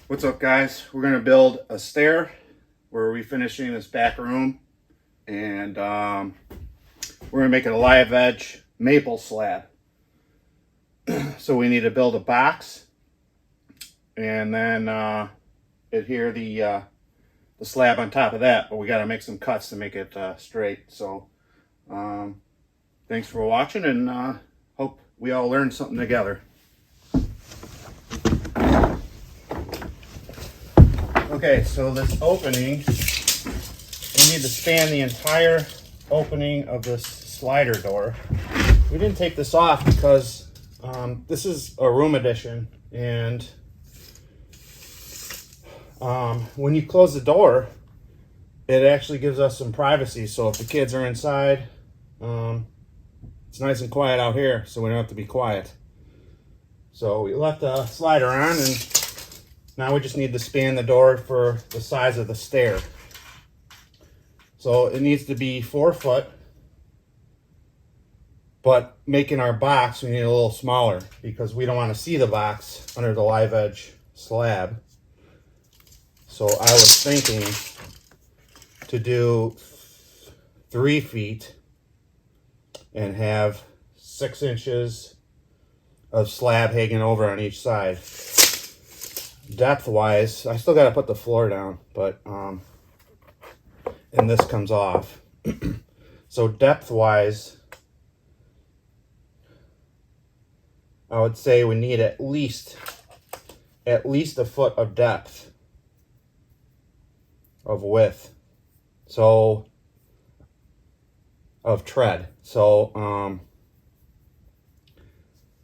What's up, guys? We're gonna build a stair. We're refinishing this back room, and we're gonna make it a live edge maple slab. So we need to build a box and then adhere the slab on top of that, but we got to make some cuts to make it straight. So thanks for watching, and hope we all learned something together. Okay, so this opening, we need to span the entire opening of this slider door. We didn't take this off because this is a room addition, and when you close the door, it actually gives us some privacy. So if the kids are inside, it's nice and quiet out here, so we don't have to be quiet. So we left the slider on, and now we just need to span the door for the size of the stair. So it needs to be 4 foot, but making our box, we need a little smaller because we don't want to see the box under the live edge slab. So I was thinking to do 3 feet and have 6 inches of slab hanging over on each side. Depth wise, I still got to put the floor down, but and this comes off. So depth wise, I would say we need at least a foot of depth of width, so of tread. So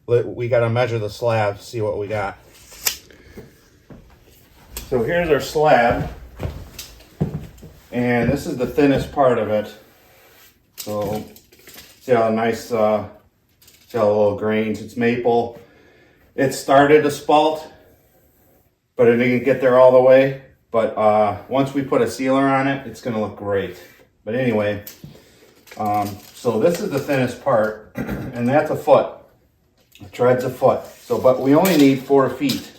we got to measure the slab, see what we got. So here's our slab, and this is the thinnest part of it. So see how nice, see how the little grains, it's maple. It started to spalt, but it didn't get there all the way. But once we put a sealer on it, it's gonna look great. But anyway, so this is the thinnest part, and that's a foot. The tread's a foot. So, but we only need 4 feet.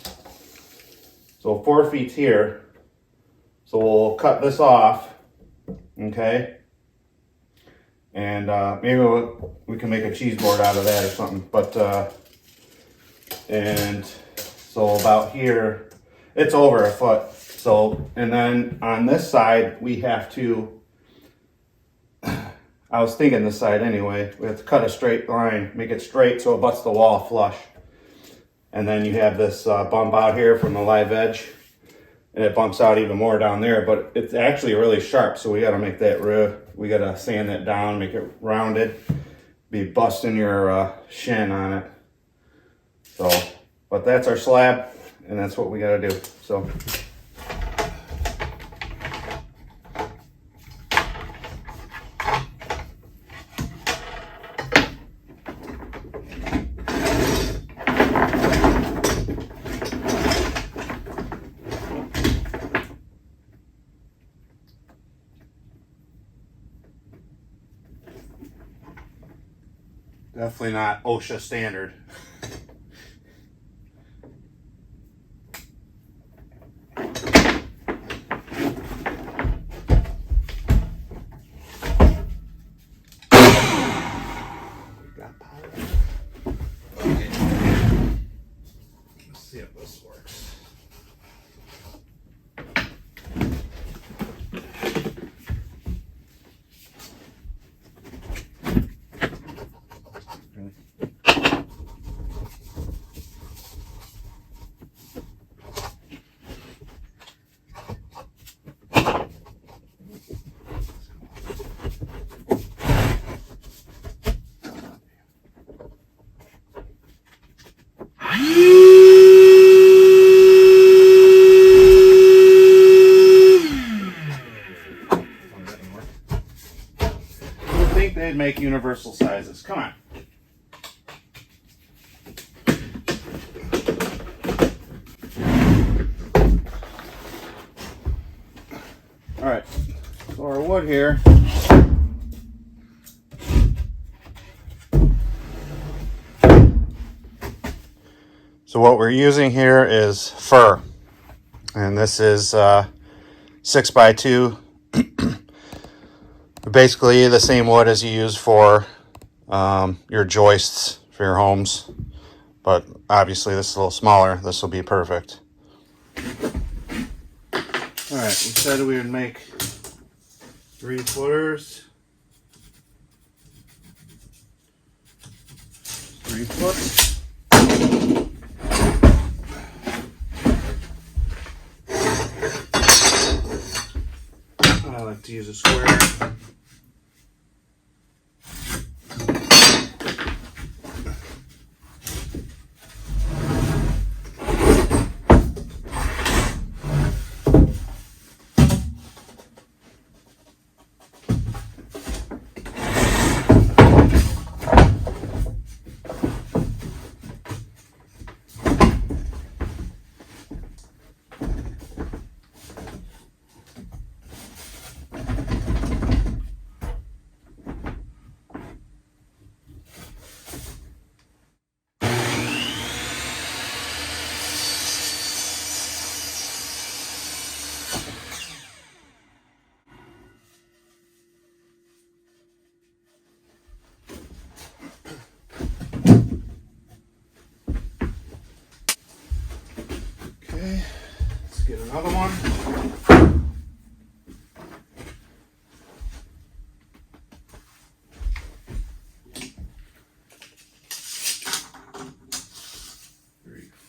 So 4 feet here. So we'll cut this off, okay? And maybe we can make a cheese board out of that or something. But and so about here, it's over a foot. So, and then on this side, we have to, I was thinking this side anyway, we have to cut a straight line, make it straight so it butts the wall flush. And then you have this bump out here from the live edge, and it bumps out even more down there, but it's actually really sharp, so we gotta make that we gotta sand that down, make it rounded, be busting your shin on it. So, but that's our slab, and that's what we gotta do, so. Definitely not OSHA standard. Got power. Okay. Let's see if this works. They'd make universal sizes. Come on. All right, so our wood here. So what we're using here is fir, and this is 6x2. Basically the same wood as you use for your joists for your homes, but obviously this is a little smaller. This will be perfect. All right, we said we would make 3 footers. 3 foot. I like to use a square. Okay, let's get another one.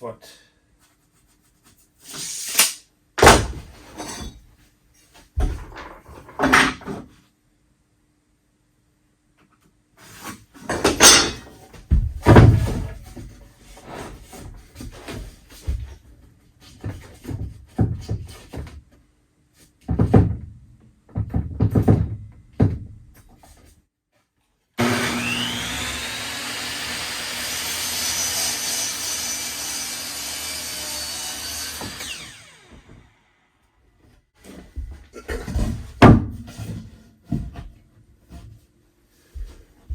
Foot.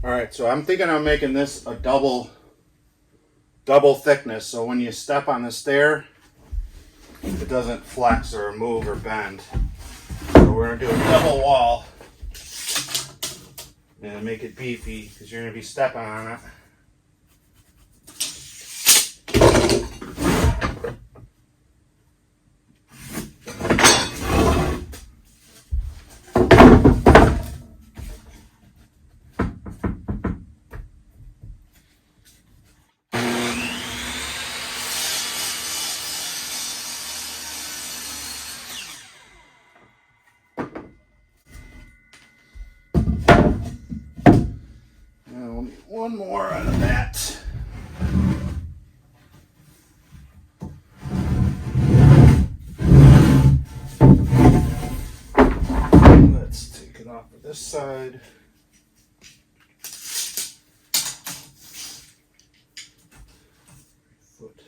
All right, so I'm thinking of making this a double thickness, so when you step on the stair, it doesn't flex or move or bend. So we're gonna do a double wall and make it beefy because you're gonna be stepping on it. One more out of that. Let's take it off of this side. Foot.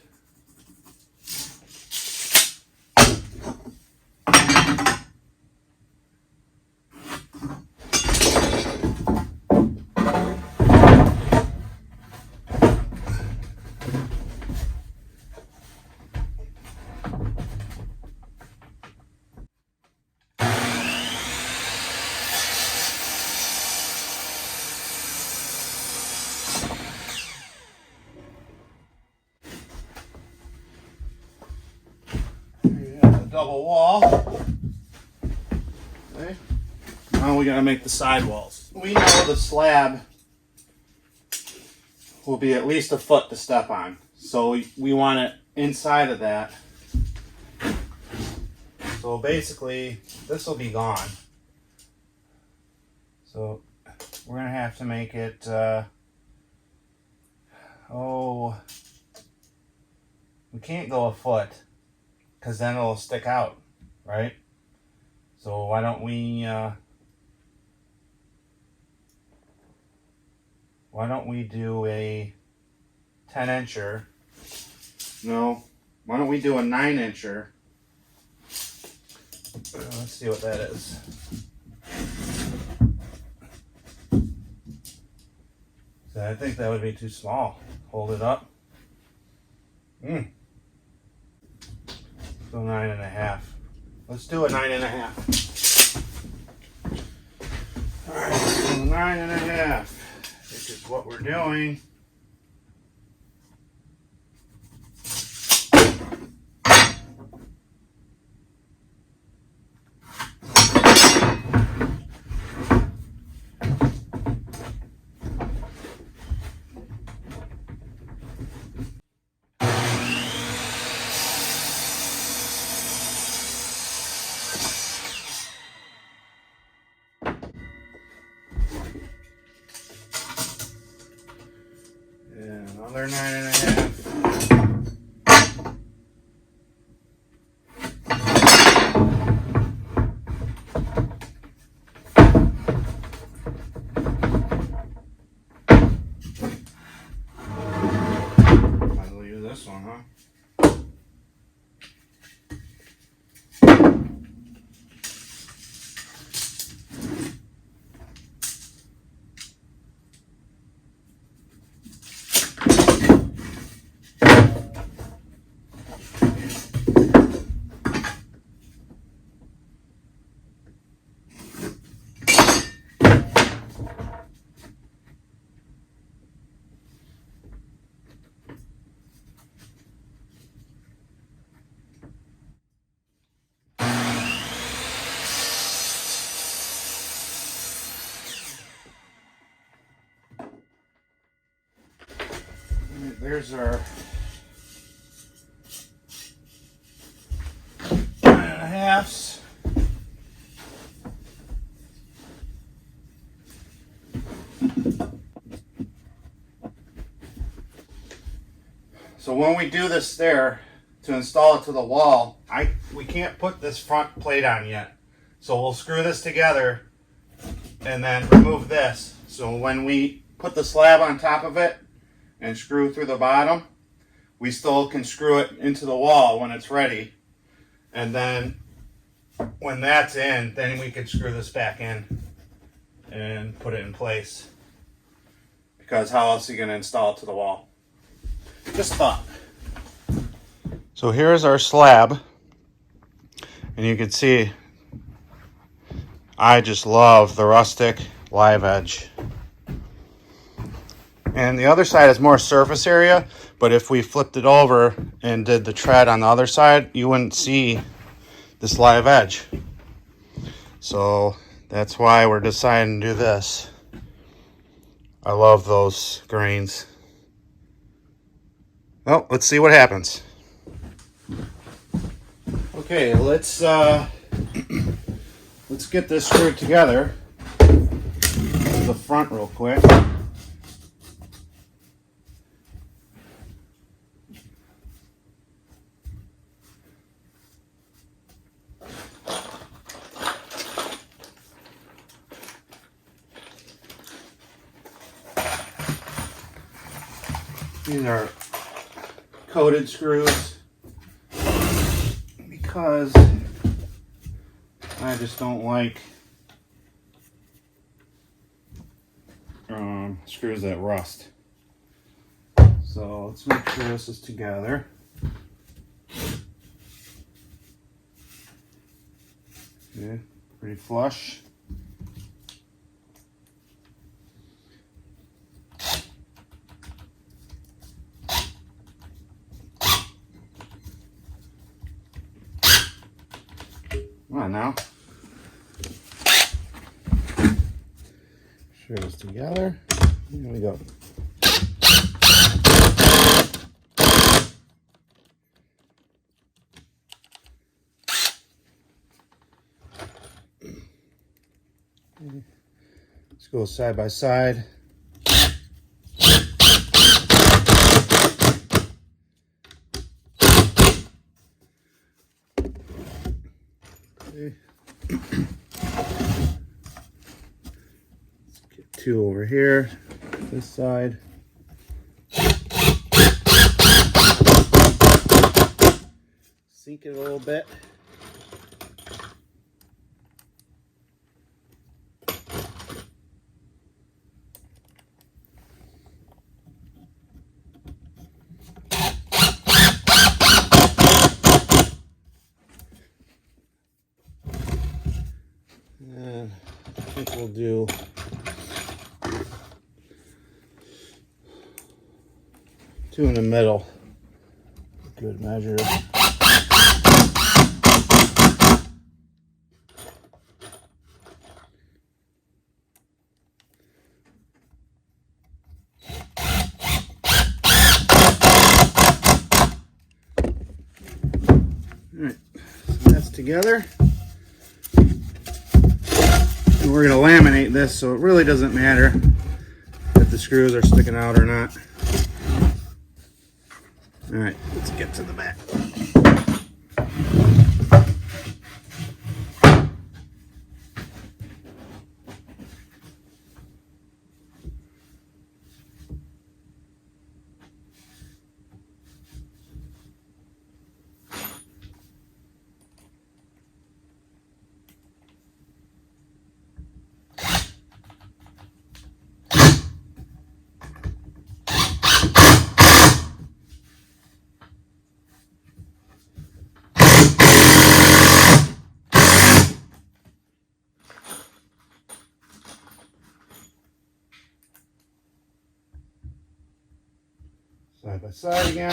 Double wall. Okay. Now we gotta make the sidewalls. We know the slab will be at least a foot to step on, so we want it inside of that. So basically, this will be gone. So we're gonna have to make it. We can't go a foot, because then it'll stick out, right? So why don't we do a 10-incher? No, why don't we do a 9-incher? Let's see what that is. So I think that would be too small. Hold it up. So 9.5. Let's do a 9.5. All right, so 9.5, which is what we're doing. And another 9.5. Might as well use this one, huh? There's our 9.5s. So when we do this stair to install it to the wall, we can't put this front plate on yet. So we'll screw this together and then remove this. So when we put the slab on top of it and screw through the bottom, we still can screw it into the wall when it's ready. And then when that's in, then we could screw this back in and put it in place. Because how else are you going to install it to the wall? Just thought. So here's our slab. And you can see, I just love the rustic live edge. And the other side is more surface area, but if we flipped it over and did the tread on the other side, you wouldn't see this live edge. So that's why we're deciding to do this. I love those grains. Well, let's see what happens. Okay, let's get this screwed together. The front real quick. These are coated screws because I just don't like screws that rust. So let's make sure this is together. Okay, pretty flush. Come on now. Sure it's together. Here we go. Let's go side by side. Okay. Let's get two over here, this side. Sink it a little bit. do two in the middle. Good measure. Alright, so that's together. And we're going to laminate this, so it really doesn't matter if the screws are sticking out or not. Alright, let's get to the back. Side by side again.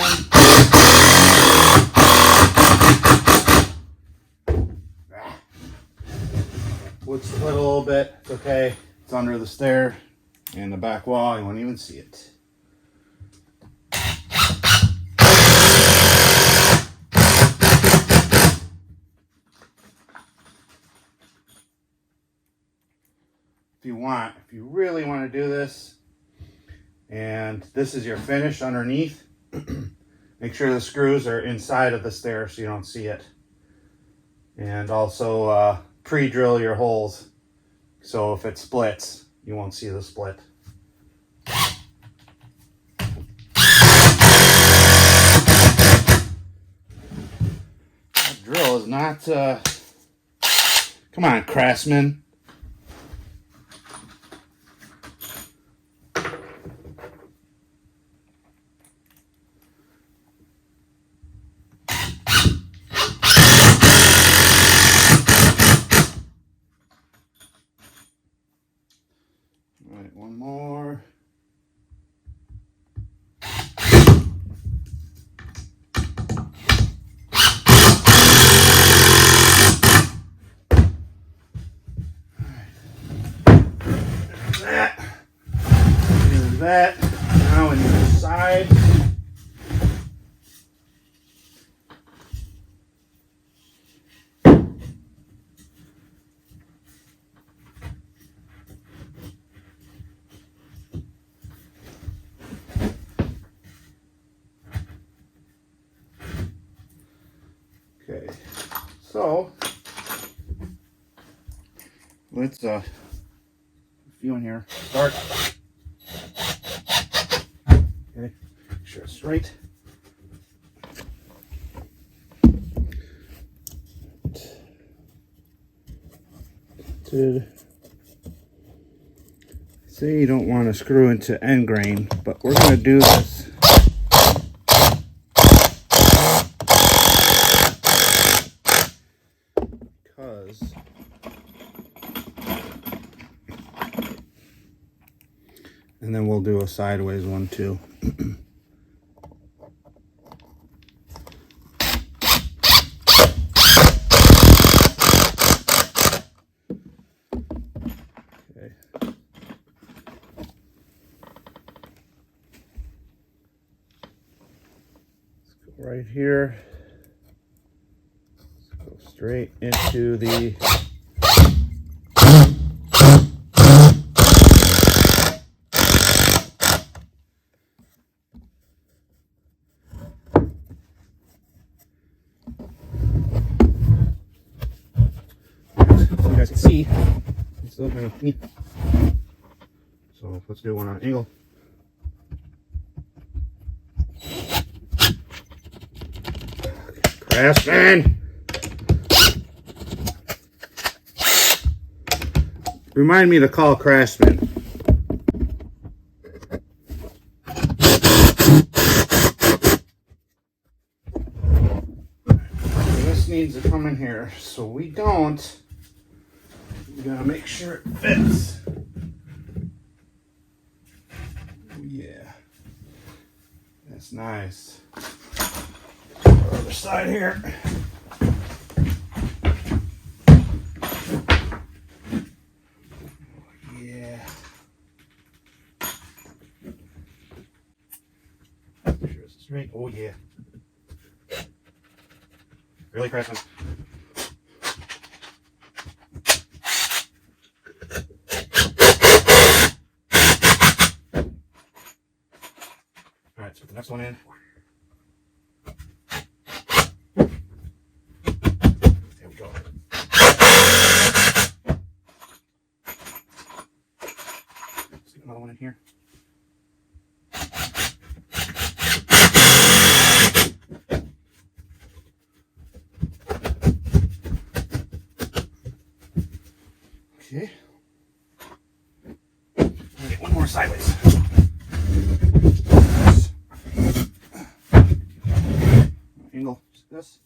Wood split a little bit. It's okay. It's under the stair and the back wall. You won't even see it. If you really want to do this, and this is your finish underneath, make sure the screws are inside of the stair so you don't see it. And also pre-drill your holes so if it splits, you won't see the split. That drill is not, come on, craftsman. Alright, one more. There's that. Now in the side. Okay, so let's a few in here. Start. Okay, make sure it's straight. Say you don't want to screw into end grain, but we're going to do this. And then we'll do a sideways one too. Okay. Let's go right here. Let's go straight into the see. It's still kind of neat. So let's do one on an angle. Craftsman! Remind me to call Craftsman. This needs to come in here so we don't You gotta make sure it fits. Oh, yeah. That's nice. Other side here. Yeah. Make sure it's straight. Oh yeah. Really pressing. All right, let's put the next one in. There we go. Stick another one in here. Okay. Get one more sideways. Angle this.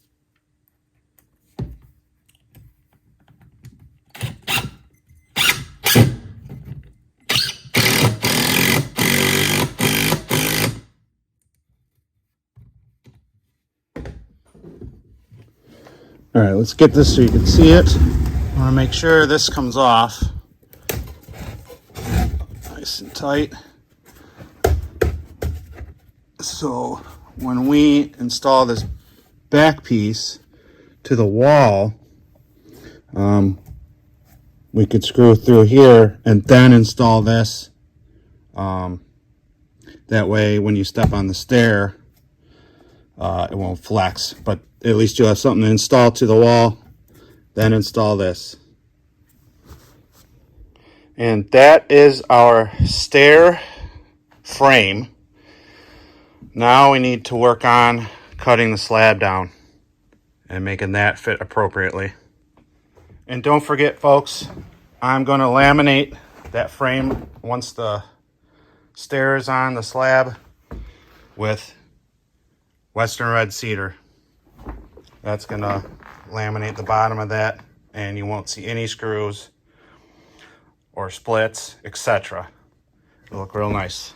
All right, let's get this so you can see it. I want to make sure this comes off nice and tight. So when we install this back piece to the wall, we could screw through here and then install this. That way when you step on the stair, it won't flex, but at least you'll have something to install to the wall, then install this. And that is our stair frame. Now we need to work on cutting the slab down and making that fit appropriately. And don't forget, folks, I'm going to laminate that frame once the stair is on the slab with Western red cedar. That's going to laminate the bottom of that, and you won't see any screws or splits, etc. It'll look real nice.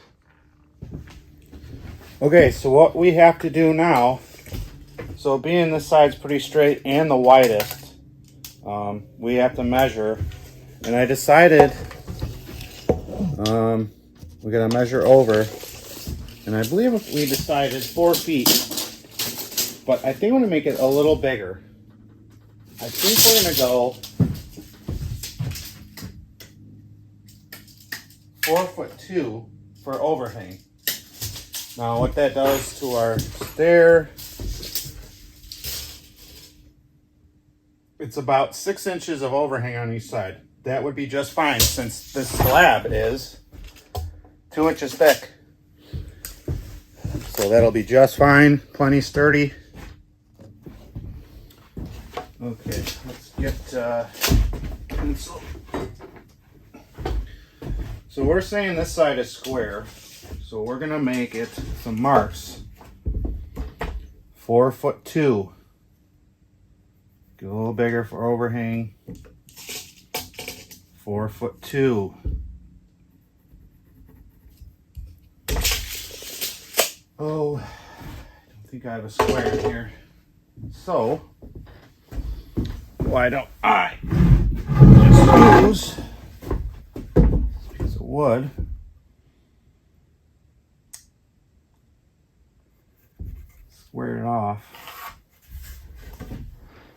Okay, so what we have to do now, so being this side's pretty straight and the widest, we have to measure, and I decided we're going to measure over, and I believe we decided 4 feet, but I think I'm going to make it a little bigger. I think we're going to go 4'2" for overhang. Now what that does to our stair, it's about 6 inches of overhang on each side. That would be just fine since this slab is 2 inches thick. So that'll be just fine, plenty sturdy. Okay, let's get pencil. So we're saying this side is square. So we're gonna make it some marks. 4'2". Get a little bigger for overhang. 4'2". Oh, I don't think I have a square in here. So why don't I just use this piece of wood? Square it off.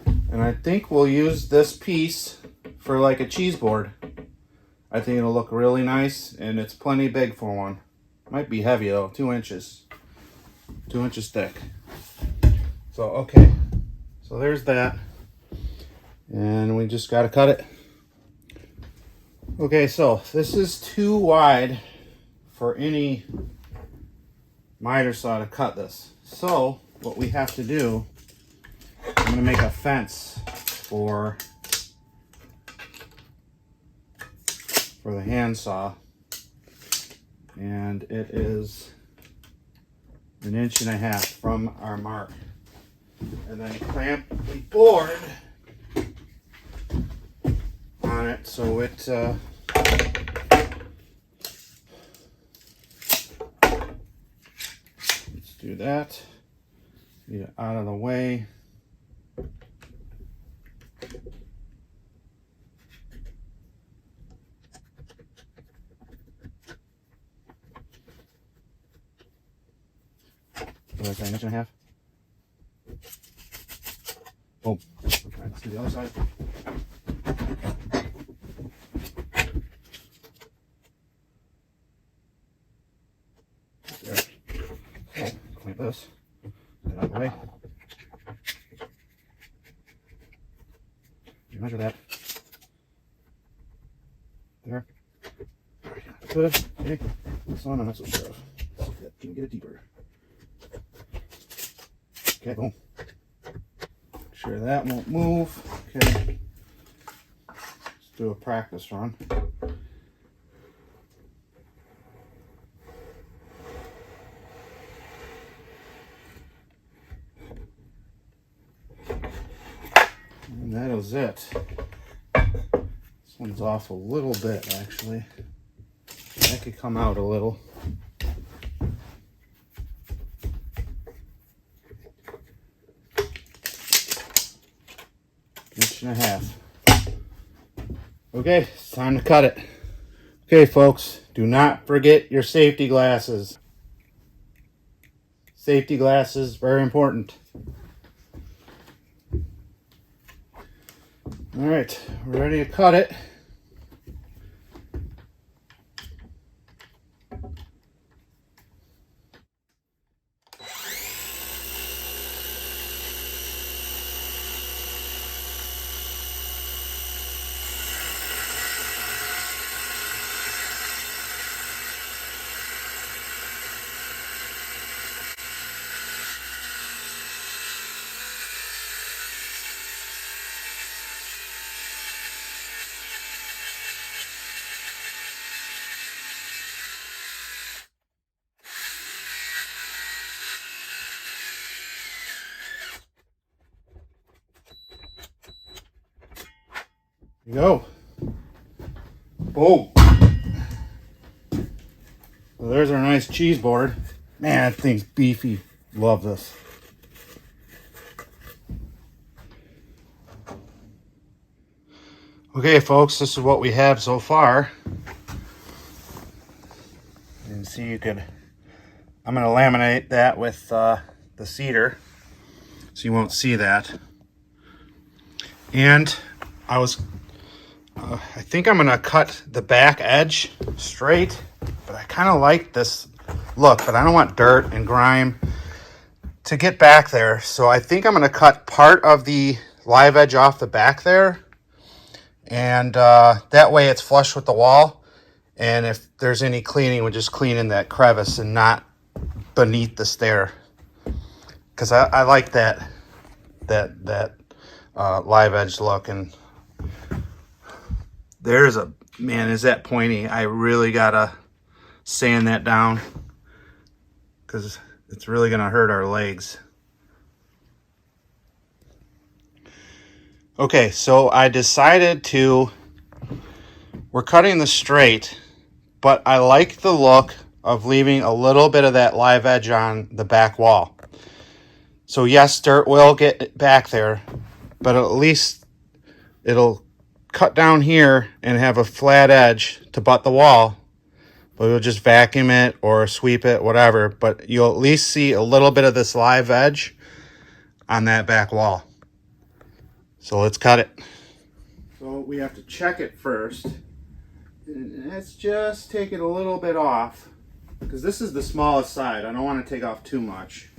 And I think we'll use this piece for like a cheese board. I think it'll look really nice, and it's plenty big for one. Might be heavy though, 2 inches. 2 inches thick. So, okay. So there's that. And we just got to cut it. Okay, so this is too wide for any miter saw to cut this. So what we have to do, I'm going to make a fence for the handsaw, and it is 1.5 inches from our mark, and then clamp the board on right, so it let's do that. Get it out of the way. Like an inch and a half. Boom. Okay, let's do the other side. There. Okay, clamp this. Get out of the way. You measure that. There. Good. Okay. This one I'm not so sure of. Can we get it deeper? Okay, boom. Make sure that won't move. Okay. Let's do a practice run. And that is it. This one's off a little bit, actually. That could come out a little. Inch and a half. Okay, it's time to cut it. Okay, folks, do not forget your safety glasses. Safety glasses, very important. All right, we're ready to cut it. There you go. Boom. So there's our nice cheese board. Man, that thing's beefy. Love this. Okay, folks, this is what we have so far. You can see I'm going to laminate that with the cedar so you won't see that. And I think I'm going to cut the back edge straight, but I kind of like this look, but I don't want dirt and grime to get back there. So I think I'm going to cut part of the live edge off the back there, and that way it's flush with the wall. And if there's any cleaning, we'll just clean in that crevice and not beneath the stair, because I like that live edge look. And there's a, man, is that pointy? I really gotta sand that down because it's really gonna hurt our legs. Okay, so I decided we're cutting this straight, but I like the look of leaving a little bit of that live edge on the back wall. So yes, dirt will get back there, but at least it'll cut down here and have a flat edge to butt the wall. But we'll just vacuum it or sweep it, whatever. But you'll at least see a little bit of this live edge on that back wall. So let's cut it. So we have to check it first. And let's just take it a little bit off, because this is the smallest side. I don't want to take off too much.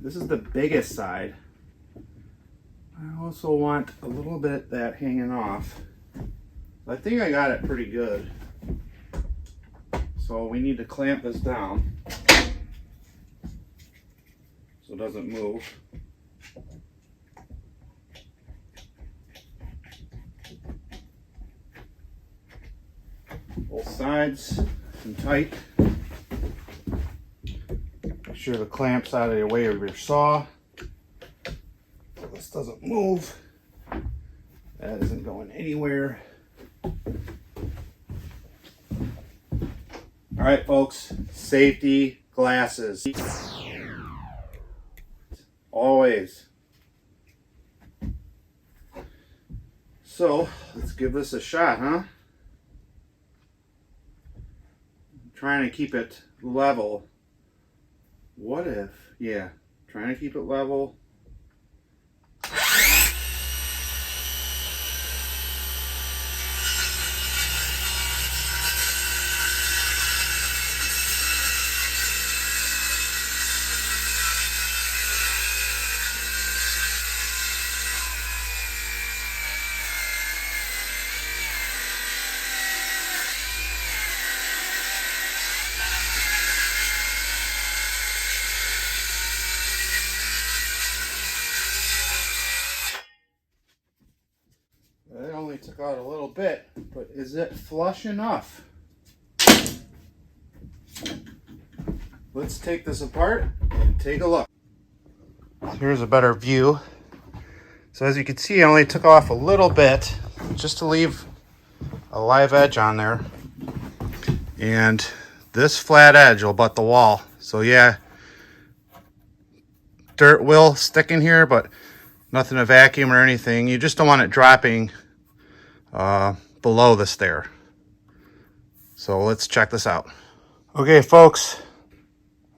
This is the biggest side. I also want a little bit of that hanging off. I think I got it pretty good. So we need to clamp this down so it doesn't move. Both sides and tight. Make sure the clamp's out of the way of your saw. This doesn't move. That isn't going anywhere. All right, folks, safety glasses. Always. So let's give this a shot, huh? I'm trying to keep it level. What if, yeah, trying to keep it level. It only took out a little bit, but is it flush enough? Let's take this apart and take a look. Here's a better view. So as you can see, I only took off a little bit just to leave a live edge on there. And this flat edge will butt the wall. So yeah, dirt will stick in here, but nothing to vacuum or anything. You just don't want it dropping below the stair. So let's check this out. Okay, folks,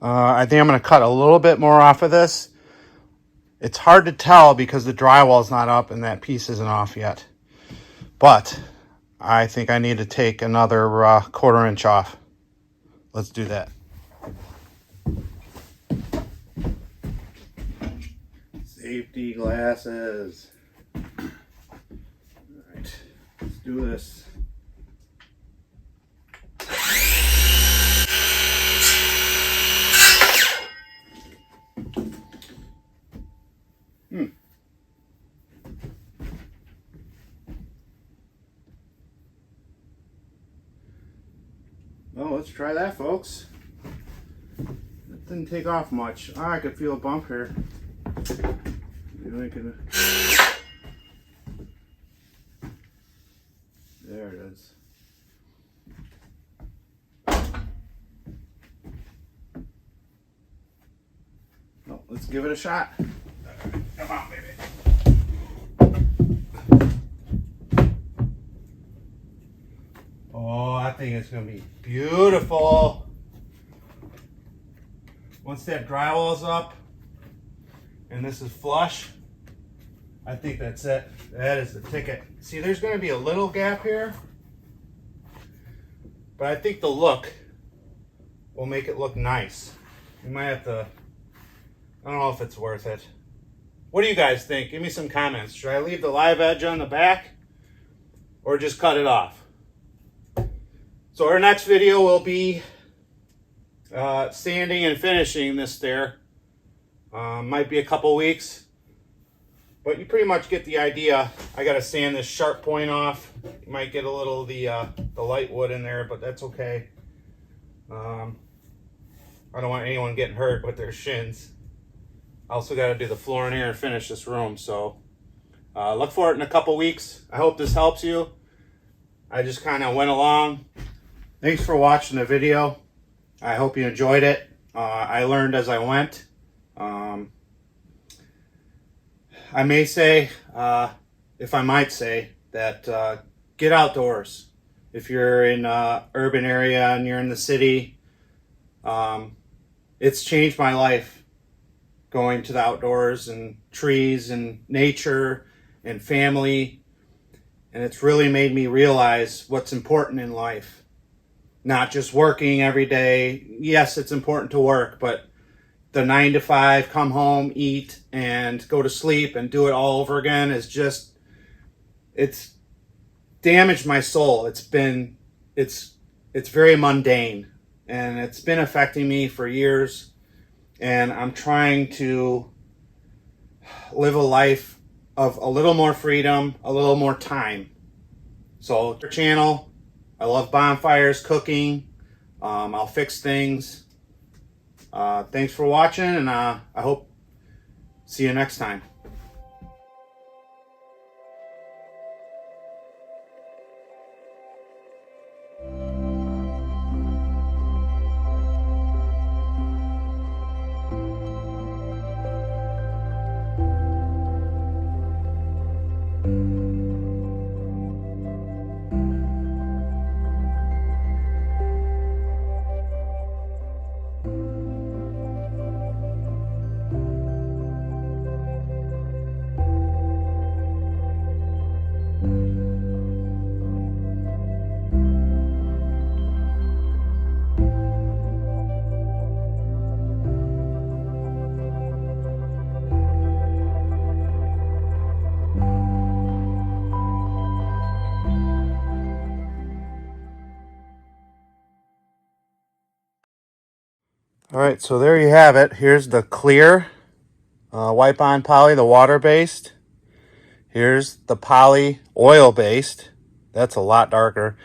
I think I'm going to cut a little bit more off of this. It's hard to tell because the drywall's not up and that piece isn't off yet. But I think I need to take another 1/4 inch off. Let's do that. Safety glasses. All right, let's do this. Well, let's try that, folks. It didn't take off much. Oh, I could feel a bump here. Maybe I can... There it is. Well, let's give it a shot. Come on, baby. Oh, I think it's going to be beautiful. Once that drywall's up and this is flush, I think that's it. That is the ticket. See, there's going to be a little gap here, but I think the look will make it look nice. We might have to, I don't know if it's worth it. What do you guys think? Give me some comments. Should I leave the live edge on the back or just cut it off? So our next video will be sanding and finishing this stair. Might be a couple weeks, but you pretty much get the idea. I got to sand this sharp point off. You might get a little of the light wood in there, but that's okay. I don't want anyone getting hurt with their shins. I also got to do the floor in here and finish this room. So look for it in a couple weeks. I hope this helps you. I just kind of went along. Thanks for watching the video. I hope you enjoyed it. I learned as I went. I may say, if I might say, that get outdoors. If you're in an urban area and you're in the city, it's changed my life going to the outdoors and trees and nature and family. And it's really made me realize what's important in life. Not just working every day. Yes, it's important to work, but the 9 to 5, come home, eat, and go to sleep and do it all over again is just, it's damaged my soul. It's very mundane, and it's been affecting me for years, and I'm trying to live a life of a little more freedom, a little more time. So, your channel, I love bonfires, cooking. I'll fix things. Thanks for watching, and I hope see you next time. All right, so there you have it. Here's the clear wipe-on poly, the water-based. Here's the poly oil-based. That's a lot darker.